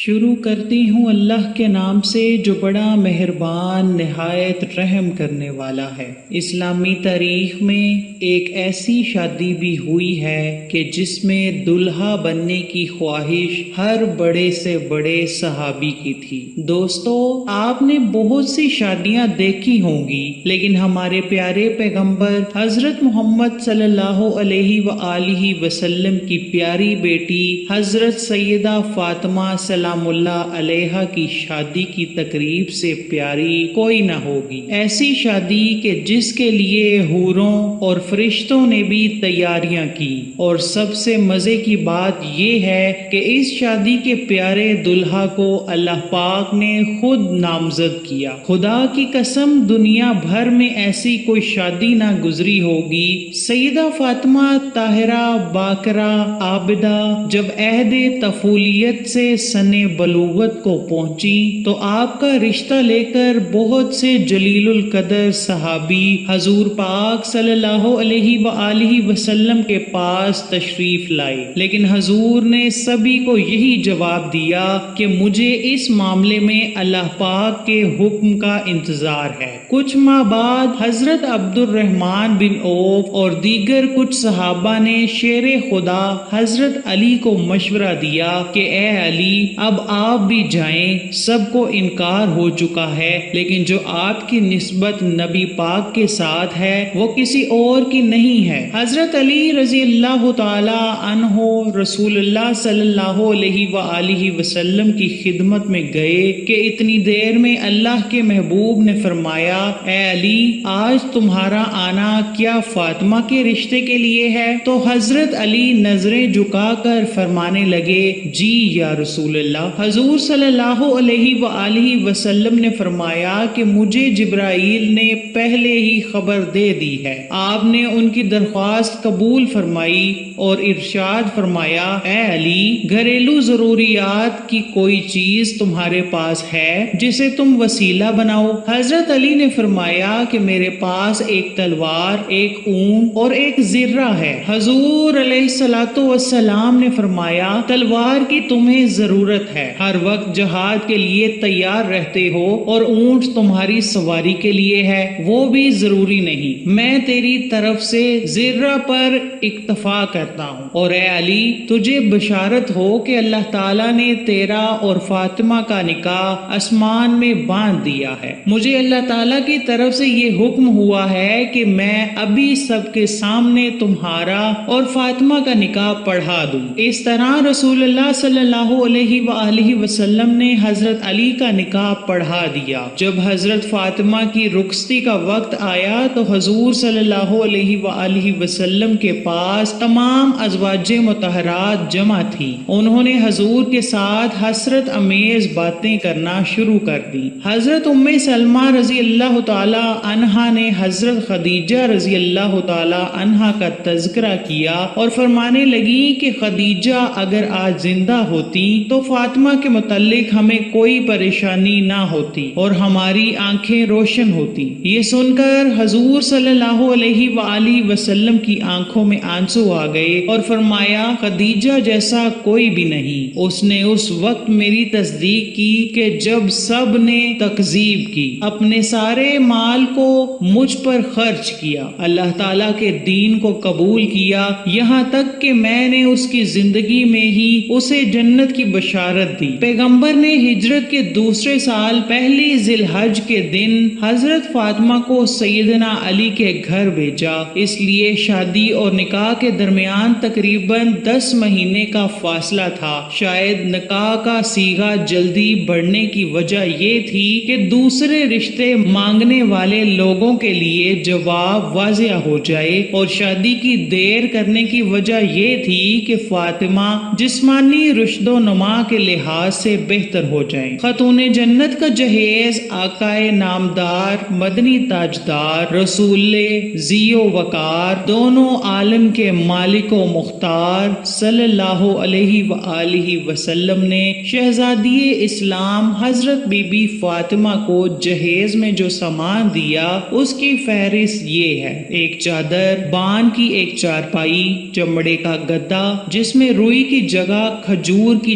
شروع کرتی ہوں اللہ کے نام سے جو بڑا مہربان نہایت رحم کرنے والا ہے۔ اسلامی تاریخ میں ایک ایسی شادی بھی ہوئی ہے کہ جس میں دلہا بننے کی خواہش ہر بڑے سے بڑے صحابی کی تھی۔ دوستو، آپ نے بہت سی شادیاں دیکھی ہوں گی، لیکن ہمارے پیارے پیغمبر حضرت محمد صلی اللہ علیہ وآلہ وسلم کی پیاری بیٹی حضرت سیدہ فاطمہ سلام اللہ علیہا کی شادی کی تقریب سے پیاری کوئی نہ ہوگی۔ ایسی شادی کہ جس کے لیے حوروں اور فرشتوں نے بھی تیاریاں کی، اور سب سے مزے کی بات یہ ہے کہ اس شادی کے پیارے دلہا کو اللہ پاک نے خود نامزد کیا۔ خدا کی قسم، دنیا بھر میں ایسی کوئی شادی نہ گزری ہوگی۔ سیدہ فاطمہ طاہرہ باقرہ عابدہ جب عہد طفولیت سے سن بلوغت کو پہنچی تو آپ کا رشتہ لے کر بہت سے جلیل القدر صحابی حضور پاک صلی اللہ علیہ وآلہ وسلم کے پاس تشریف لائے، لیکن حضور نے سبھی کو یہی جواب دیا کہ مجھے اس معاملے میں اللہ پاک کے حکم کا انتظار ہے۔ کچھ ماہ بعد حضرت عبد الرحمن بن عوف اور دیگر کچھ صحابہ نے شیر خدا حضرت علی کو مشورہ دیا کہ اے علی، اب آپ بھی جائیں، سب کو انکار ہو چکا ہے، لیکن جو آپ کی نسبت نبی پاک کے ساتھ ہے وہ کسی اور کی نہیں ہے۔ حضرت علی رضی اللہ تعالی عنہ رسول اللہ صلی اللہ علیہ وآلہ وسلم کی خدمت میں گئے کہ اتنی دیر میں اللہ کے محبوب نے فرمایا، اے علی، آج تمہارا آنا کیا فاطمہ کے رشتے کے لیے ہے؟ تو حضرت علی نظریں جھکا کر فرمانے لگے، جی یا رسول اللہ۔ حضور صلی اللہ علیہ وآلہ وسلم نے فرمایا کہ مجھے جبرائیل نے پہلے ہی خبر دے دی ہے۔ آپ نے ان کی درخواست قبول فرمائی اور ارشاد فرمایا، اے علی، گھریلو ضروریات کی کوئی چیز تمہارے پاس ہے جسے تم وسیلہ بناؤ؟ حضرت علی نے فرمایا کہ میرے پاس ایک تلوار، ایک اونٹ اور ایک زرہ ہے۔ حضور علیہ الصلوۃ والسلام نے فرمایا، تلوار کی تمہیں ضرورت ہے، ہر وقت جہاد کے لیے تیار رہتے ہو، اور اونٹ تمہاری سواری کے لیے ہے، وہ بھی ضروری نہیں۔ میں تیری طرف سے زرہ پر اکتفا کرتا ہوں، اور اے علی، تجھے بشارت ہو کہ اللہ تعالیٰ نے تیرا اور فاطمہ کا نکاح آسمان میں باندھ دیا ہے۔ مجھے اللہ تعالیٰ کی طرف سے یہ حکم ہوا ہے کہ میں ابھی سب کے سامنے تمہارا اور فاطمہ کا نکاح پڑھا دوں۔ اس طرح رسول اللہ صلی اللہ علیہ وآلہ وسلم نے حضرت علی کا نکاح پڑھا دیا۔ جب حضرت فاطمہ کی رخصتی کا وقت آیا تو حضور صلی اللہ علیہ وآلہ وسلم کے پاس تمام ازواج مطہرات جمع تھیں۔ انہوں نے حضور کے ساتھ حسرت امیز باتیں کرنا شروع کر دی۔ حضرت ام سلمہ رضی اللہ تعالی عنہا نے حضرت خدیجہ رضی اللہ تعالی عنہا کا تذکرہ کیا اور فرمانے لگی کہ خدیجہ اگر آج زندہ ہوتی تو فاطمہ کے متعلق ہمیں کوئی پریشانی نہ ہوتی اور ہماری آنکھیں روشن ہوتی۔ یہ سن کر حضور صلی اللہ علیہ وآلہ وسلم کی آنکھوں میں آنسو آ گئے اور فرمایا، خدیجہ جیسا کوئی بھی نہیں۔ اس نے اس وقت میری تصدیق کی کہ جب سب نے تکذیب کی، اپنے سارے مال کو مجھ پر خرچ کیا، اللہ تعالیٰ کے دین کو قبول کیا، یہاں تک کہ میں نے اس کی زندگی میں ہی اسے جنت کی بشارت دی۔ پیغمبر نے ہجرت کے دوسرے سال پہلی ذی الحج کے دن حضرت فاطمہ کو سیدنا علی کے گھر بھیجا، اس لیے شادی اور نکاح کے درمیان تقریباً 10 مہینے کا فاصلہ تھا۔ شاید نکاح کا صیغہ جلدی بڑھنے کی وجہ یہ تھی کہ دوسرے رشتے مانگنے والے لوگوں کے لیے جواب واضح ہو جائے، اور شادی کی دیر کرنے کی وجہ یہ تھی کہ فاطمہ جسمانی رشد و نما کے لحاظ سے بہتر ہو جائیں۔ خاتون جنت کا جہیز آقائے نامدار، مدنی تاجدار، رسول ذی و وقار، دونوں عالم کے مالک و مختار صلی اللہ علیہ وآلہ وسلم نے شہزادی اسلام حضرت بی بی فاطمہ کو جہیز میں جو سامان دیا اس کی فہرست یہ ہے: ایک چادر، بان کی ایک چارپائی، چمڑے کا گدا جس میں روئی کی جگہ کھجور کی